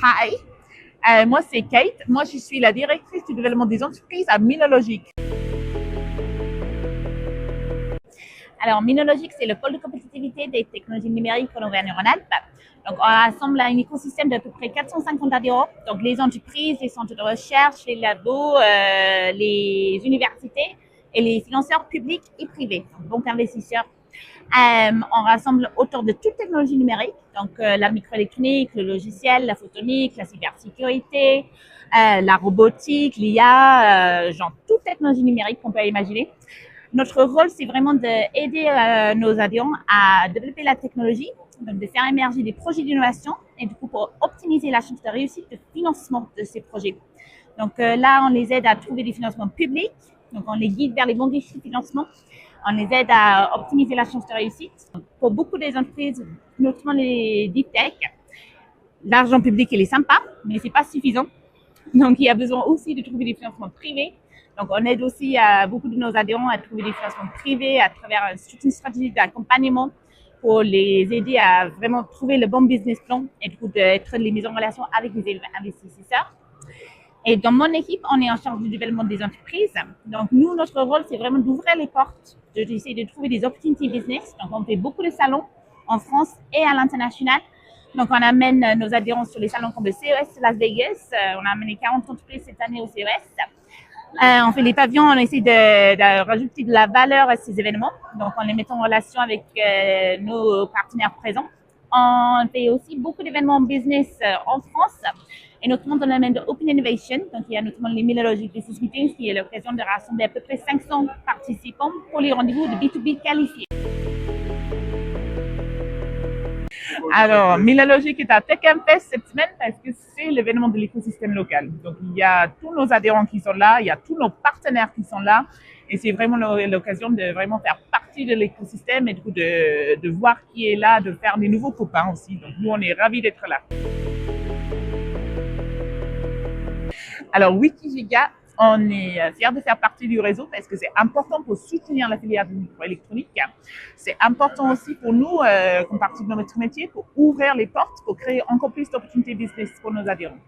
Hi, moi c'est Kate. Moi je suis la directrice du développement des entreprises à Minologique. Alors Minologique, c'est le pôle de compétitivité des technologies numériques en Auvergne-Rhône-Alpes. Donc on rassemble un écosystème d'à peu près 450 adhérents. Donc les entreprises, les centres de recherche, les labos, les universités et les financeurs publics et privés, donc investisseurs. On rassemble autour de toute technologie numérique, donc la microélectronique, le logiciel, la photonique, la cybersécurité, la robotique, l'IA, genre toute technologie numérique qu'on peut imaginer. Notre rôle, c'est vraiment d'aider nos adhérents à développer la technologie, donc de faire émerger des projets d'innovation et du coup pour optimiser la chance de réussite de financement de ces projets. Donc là, on les aide à trouver des financements publics, donc on les guide vers les bons guichets de financement. On les aide à optimiser la chance de réussite. Pour beaucoup des entreprises, notamment les deep tech, l'argent public il est sympa, mais c'est pas suffisant. Donc il y a besoin aussi de trouver des financements privés. Donc on aide aussi beaucoup de nos adhérents à trouver des financements privés à travers une stratégie d'accompagnement pour les aider à vraiment trouver le bon business plan et du coup d'être les mises en relation avec les investisseurs. Et dans mon équipe, on est en charge du développement des entreprises. Donc, nous, notre rôle, c'est vraiment d'ouvrir les portes, d'essayer de trouver des opportunités business. Donc, on fait beaucoup de salons en France et à l'international. Donc, on amène nos adhérents sur les salons comme le CES Las Vegas. On a amené 40 entreprises cette année au CES. On fait les pavillons, on essaie de rajouter de la valeur à ces événements. Donc, on les met en relation avec nos partenaires présents. On fait aussi beaucoup d'événements business en France, et notamment dans le domaine de Open Innovation. Donc, il y a notamment les Minologic Business Meetings, qui est l'occasion de rassembler à peu près 500 participants pour les rendez-vous de B2B qualifiés. Alors, Minologique est à Tech Fest cette semaine parce que c'est l'événement de l'écosystème local. Donc, il y a tous nos adhérents qui sont là, il y a tous nos partenaires qui sont là. Et c'est vraiment l'occasion de vraiment faire partie de l'écosystème et du coup de voir qui est là, de faire des nouveaux copains aussi. Donc, nous, on est ravis d'être là. Alors, Wikigiga, on est fiers de faire partie du réseau parce que c'est important pour soutenir la filière de microélectronique. C'est important aussi pour nous, comme partie de notre métier, pour ouvrir les portes, pour créer encore plus d'opportunités business pour nos adhérents.